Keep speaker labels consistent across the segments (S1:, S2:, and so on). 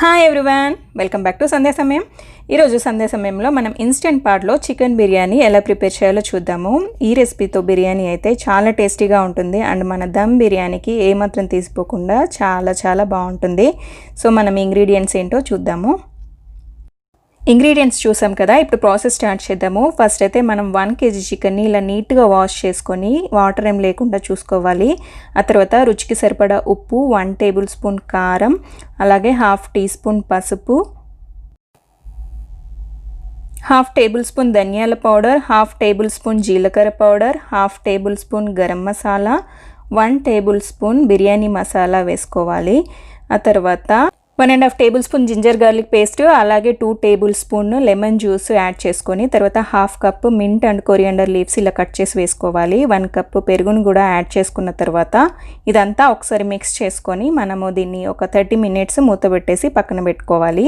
S1: Hi everyone, welcome back to Sandhya Samayam. ఈరోజు సంధ్యా సమయంలో మనం ఇన్స్టెంట్ పార్ట్లో చికెన్ బిర్యానీ ఎలా ప్రిపేర్ చేయాలో చూద్దాము. ఈ రెసిపీతో బిర్యానీ అయితే చాలా టేస్టీగా ఉంటుంది అండ్ మన దమ్ బిర్యానీకి ఏమాత్రం తీసిపోకుండా చాలా బాగుంటుంది. సో మనం ఇంగ్రీడియంట్స్ ఏంటో చూద్దాము. ఇంగ్రీడియంట్స్ చూసాం కదా, ఇప్పుడు ప్రాసెస్ స్టార్ట్ చేద్దాము. ఫస్ట్ అయితే మనం 1 kg చికెన్ని ఇలా నీట్గా వాష్ చేసుకొని వాటర్ ఏం లేకుండా చూసుకోవాలి. ఆ తర్వాత రుచికి సరిపడా ఉప్పు, 1 టేబుల్ స్పూన్ కారం, అలాగే 1/2 టీ స్పూన్ పసుపు, 1/2 టేబుల్ స్పూన్ ధనియాల పౌడర్, 1/2 టేబుల్ స్పూన్ జీలకర్ర powder, 1/2 tablespoon garam masala, 1 tablespoon biryani masala వేసుకోవాలి. ఆ తర్వాత 1.5 tablespoon ginger garlic paste, అలాగే 2 tablespoon lemon juice add చేసుకొని తర్వాత 1/2 cup mint and coriander leaves ఇలా కట్ చేసి వేసుకోవాలి. 1 కప్ పెరుగును కూడా యాడ్ చేసుకున్న తర్వాత ఇదంతా ఒకసారి మిక్స్ చేసుకొని మనము దీన్ని ఒక 30 మినిట్స్ మూత పెట్టేసి పక్కన పెట్టుకోవాలి.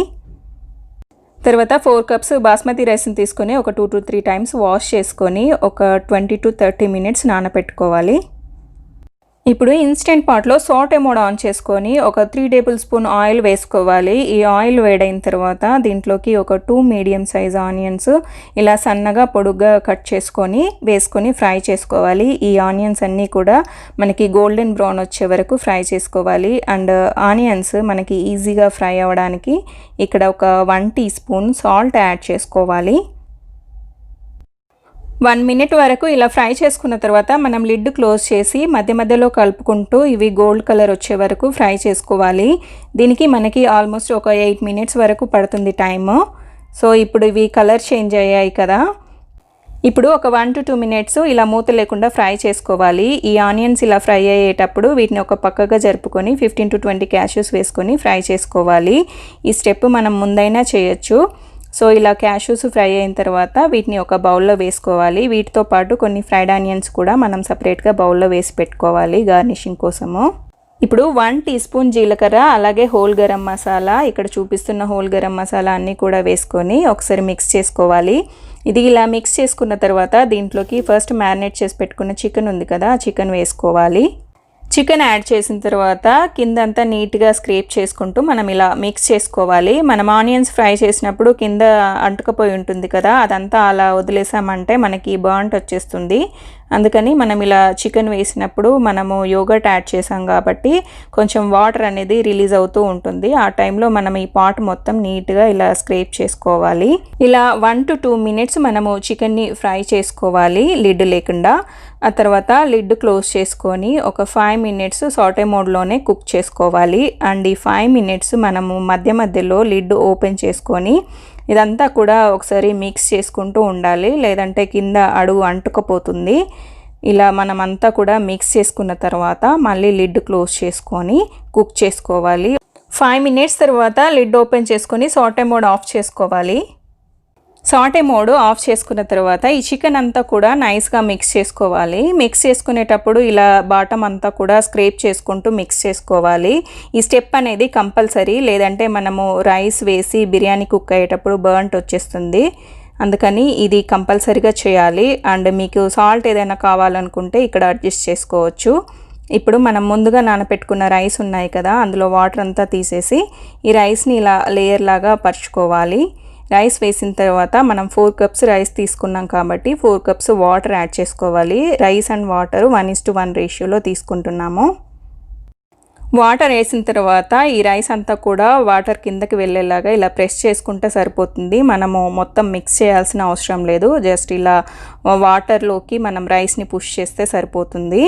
S1: తర్వాత 4 కప్స్ బాస్మతి రైస్ని తీసుకొని ఒక 2 to 3 టైమ్స్ వాష్ చేసుకొని ఒక 20 to 30 మినిట్స్ నానబెట్టుకోవాలి. ఇప్పుడు ఇన్స్టెంట్ పాట్లో సాటే మోడ్ ఆన్ చేసుకొని ఒక 3 టేబుల్ స్పూన్ ఆయిల్ వేసుకోవాలి. ఈ ఆయిల్ వేడైన తర్వాత దీంట్లోకి ఒక 2 మీడియం సైజ్ ఆనియన్స్ ఇలా సన్నగా పొడుగ్గా కట్ చేసుకొని వేసుకొని ఫ్రై చేసుకోవాలి. ఈ ఆనియన్స్ అన్నీ కూడా మనకి గోల్డెన్ బ్రౌన్ వచ్చే వరకు ఫ్రై చేసుకోవాలి. అండ్ ఆనియన్స్ మనకి ఈజీగా ఫ్రై అవ్వడానికి ఇక్కడ ఒక 1 టీ స్పూన్ సాల్ట్ యాడ్ చేసుకోవాలి. 1 మినిట్ వరకు ఇలా ఫ్రై చేసుకున్న తర్వాత మనం లిడ్ క్లోజ్ చేసి మధ్యలో కలుపుకుంటూ ఇవి గోల్డ్ కలర్ వచ్చే వరకు ఫ్రై చేసుకోవాలి. దీనికి మనకి ఆల్మోస్ట్ ఒక 8 మినిట్స్ వరకు పడుతుంది టైము. సో ఇప్పుడు ఇవి కలర్ చేంజ్ అయ్యాయి కదా, ఇప్పుడు ఒక 1 to 2 మినిట్స్ ఇలా మూత లేకుండా ఫ్రై చేసుకోవాలి. ఈ ఆనియన్స్ ఇలా ఫ్రై అయ్యేటప్పుడు వీటిని ఒక పక్కగా జరుపుకొని 15 to 20 క్యాష్యూస్ వేసుకొని ఫ్రై చేసుకోవాలి. ఈ స్టెప్ మనం ముందైనా చేయొచ్చు. సో ఇలా క్యాష్యూస్ ఫ్రై అయిన తర్వాత వీటిని ఒక బౌల్లో వేసుకోవాలి. వీటితో పాటు కొన్ని ఫ్రైడ్ ఆనియన్స్ కూడా మనం సపరేట్గా బౌల్లో వేసి పెట్టుకోవాలి గార్నిషింగ్ కోసము. ఇప్పుడు 1 టీ స్పూన్ జీలకర్ర, అలాగే హోల్ గరం మసాలా, ఇక్కడ చూపిస్తున్న హోల్ గరం మసాలా అన్నీ కూడా వేసుకొని ఒకసారి మిక్స్ చేసుకోవాలి. ఇది ఇలా మిక్స్ చేసుకున్న తర్వాత దీంట్లోకి ఫస్ట్ మ్యారినేట్ చేసి పెట్టుకున్న చికెన్ ఉంది కదా, ఆ చికెన్ వేసుకోవాలి. చికెన్ యాడ్ చేసిన తర్వాత కిందంతా నీట్గా స్క్రేప్ చేసుకుంటూ మనం ఇలా మిక్స్ చేసుకోవాలి. మనం ఆనియన్స్ ఫ్రై చేసినప్పుడు కింద అంటుకపోయి ఉంటుంది కదా, అదంతా అలా వదిలేసామంటే మనకి బర్న్ట్ వచ్చేస్తుంది. అందుకని మనం ఇలా చికెన్ వేసినప్పుడు మనము యోగర్ట్ యాడ్ చేసాం కాబట్టి కొంచెం వాటర్ అనేది రిలీజ్ అవుతూ ఉంటుంది. ఆ టైంలో మనం ఈ పాట్ మొత్తం నీట్గా ఇలా స్క్రేప్ చేసుకోవాలి. ఇలా 1 to 2 మినిట్స్ మనము చికెన్ని ఫ్రై చేసుకోవాలి లిడ్ లేకుండా. ఆ తర్వాత లిడ్ క్లోజ్ చేసుకొని ఒక 5 మినిట్స్ సాటే మోడ్లోనే కుక్ చేసుకోవాలి. అండ్ ఈ 5 మినిట్స్ మనము మధ్యలో లిడ్ ఓపెన్ చేసుకొని ఇదంతా కూడా ఒకసారి మిక్స్ చేసుకుంటూ ఉండాలి, లేదంటే కింద అడుగు అంటుకపోతుంది. ఇలా మనమంతా కూడా మిక్స్ చేసుకున్న తర్వాత మళ్ళీ లిడ్ క్లోజ్ చేసుకొని కుక్ చేసుకోవాలి. 5 మినిట్స్ తర్వాత లిడ్ ఓపెన్ చేసుకొని సాటే మోడ్ ఆఫ్ చేసుకోవాలి. సాటే మోడ్ ఆఫ్ చేసుకున్న తర్వాత ఈ చికెన్ అంతా కూడా నైస్గా మిక్స్ చేసుకోవాలి. మిక్స్ చేసుకునేటప్పుడు ఇలా బాటమ్ అంతా కూడా స్క్రేప్ చేసుకుంటూ మిక్స్ చేసుకోవాలి. ఈ స్టెప్ అనేది కంపల్సరీ, లేదంటే మనము రైస్ వేసి బిర్యానీ కుక్ అయ్యేటప్పుడు బర్న్ట్ వచ్చేస్తుంది. అందుకని ఇది కంపల్సరీగా చేయాలి. అండ్ మీకు సాల్ట్ ఏదైనా కావాలనుకుంటే ఇక్కడ అడ్జస్ట్ చేసుకోవచ్చు. ఇప్పుడు మనం ముందుగా నానబెట్టుకున్న రైస్ ఉన్నాయి కదా, అందులో వాటర్ అంతా తీసేసి ఈ రైస్ని ఇలా లేయర్ లాగా పరుచుకోవాలి. రైస్ వేసిన తర్వాత మనం 4 కప్స్ రైస్ తీసుకున్నాం కాబట్టి 4 కప్స్ వాటర్ యాడ్ చేసుకోవాలి. రైస్ అండ్ వాటర్ 1:1 రేషియోలో తీసుకుంటున్నాము. వాటర్ వేసిన తర్వాత ఈ రైస్ అంతా కూడా వాటర్ కిందకి వెళ్ళేలాగా ఇలా ప్రెస్ చేసుకుంటే సరిపోతుంది. మనము మొత్తం మిక్స్ చేయాల్సిన అవసరం లేదు, జస్ట్ ఇలా వాటర్లోకి మనం రైస్ని పుష్ చేస్తే సరిపోతుంది.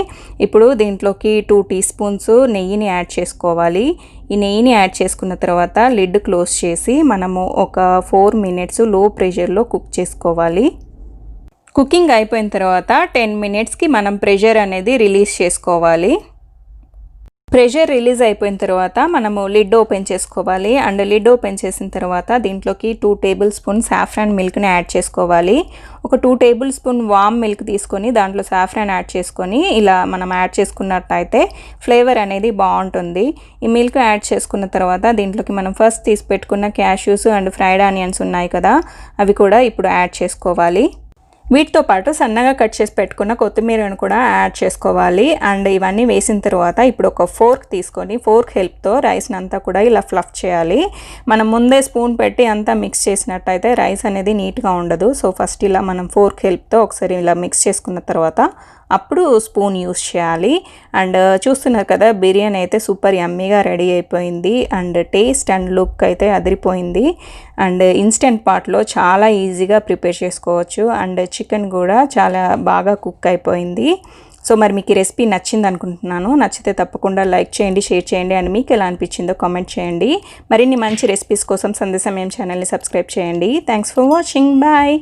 S1: ఇప్పుడు దీంట్లోకి 2 టీ స్పూన్స్ నెయ్యిని యాడ్ చేసుకోవాలి. ఈ నెయ్యిని యాడ్ చేసుకున్న తర్వాత లిడ్ క్లోజ్ చేసి మనము ఒక 4 మినిట్స్ లో ప్రెషర్లో కుక్ చేసుకోవాలి. కుకింగ్ అయిపోయిన తర్వాత 10 మినిట్స్కి మనం ప్రెషర్ అనేది రిలీజ్ చేసుకోవాలి. ప్రెషర్ రిలీజ్ అయిపోయిన తర్వాత మనము లిడ్ ఓపెన్ చేసుకోవాలి. అండ్ లిడ్ ఓపెన్ చేసిన తర్వాత దీంట్లోకి 2 టేబుల్ స్పూన్ సాఫ్రాన్ మిల్క్ని యాడ్ చేసుకోవాలి. ఒక 2 టేబుల్ స్పూన్ వామ్ మిల్క్ తీసుకొని దాంట్లో సాఫ్రాన్ యాడ్ చేసుకొని ఇలా మనం యాడ్ చేసుకున్నట్టయితే ఫ్లేవర్ అనేది బాగుంటుంది. ఈ మిల్క్ యాడ్ చేసుకున్న తర్వాత దీంట్లోకి మనం ఫస్ట్ తీసి పెట్టుకున్న క్యాష్యూస్ అండ్ ఫ్రైడ్ ఆనియన్స్ ఉన్నాయి కదా, అవి కూడా ఇప్పుడు యాడ్ చేసుకోవాలి. వీటితో పాటు సన్నగా కట్ చేసి పెట్టుకున్న కొత్తిమీరను కూడా యాడ్ చేసుకోవాలి. అండ్ ఇవన్నీ వేసిన తర్వాత ఇప్పుడు ఒక ఫోర్క్ తీసుకొని ఫోర్క్ హెల్ప్తో రైస్ని అంతా కూడా ఇలా ఫ్లఫ్ చేయాలి. మనం ముందే స్పూన్ పెట్టి అంతా మిక్స్ చేసినట్టయితే రైస్ అనేది నీట్గా ఉండదు. సో ఫస్ట్ ఇలా మనం ఫోర్క్ హెల్ప్తో ఒకసారి ఇలా మిక్స్ చేసుకున్న తర్వాత అప్పుడు స్పూన్ యూస్ చేయాలి. అండ్ చూస్తున్నారు కదా, బిర్యానీ అయితే సూపర్ యమ్మీగా రెడీ అయిపోయింది. అండ్ టేస్ట్ అండ్ లుక్ అయితే అదిరిపోయింది. అండ్ ఇన్స్టెంట్ పాట్లో చాలా ఈజీగా ప్రిపేర్ చేసుకోవచ్చు. అండ్ చికెన్ కూడా చాలా బాగా కుక్ అయిపోయింది. సో మరి మీకు ఈ రెసిపీ నచ్చింది అనుకుంటున్నాను. నచ్చితే తప్పకుండా లైక్ చేయండి, షేర్ చేయండి. అండ్ మీకు ఎలా అనిపించిందో కామెంట్ చేయండి. మరిన్ని మంచి రెసిపీస్ కోసం సంధ్య సమయం ఛానల్ని సబ్స్క్రైబ్ చేయండి. Thanks for watching. బాయ్.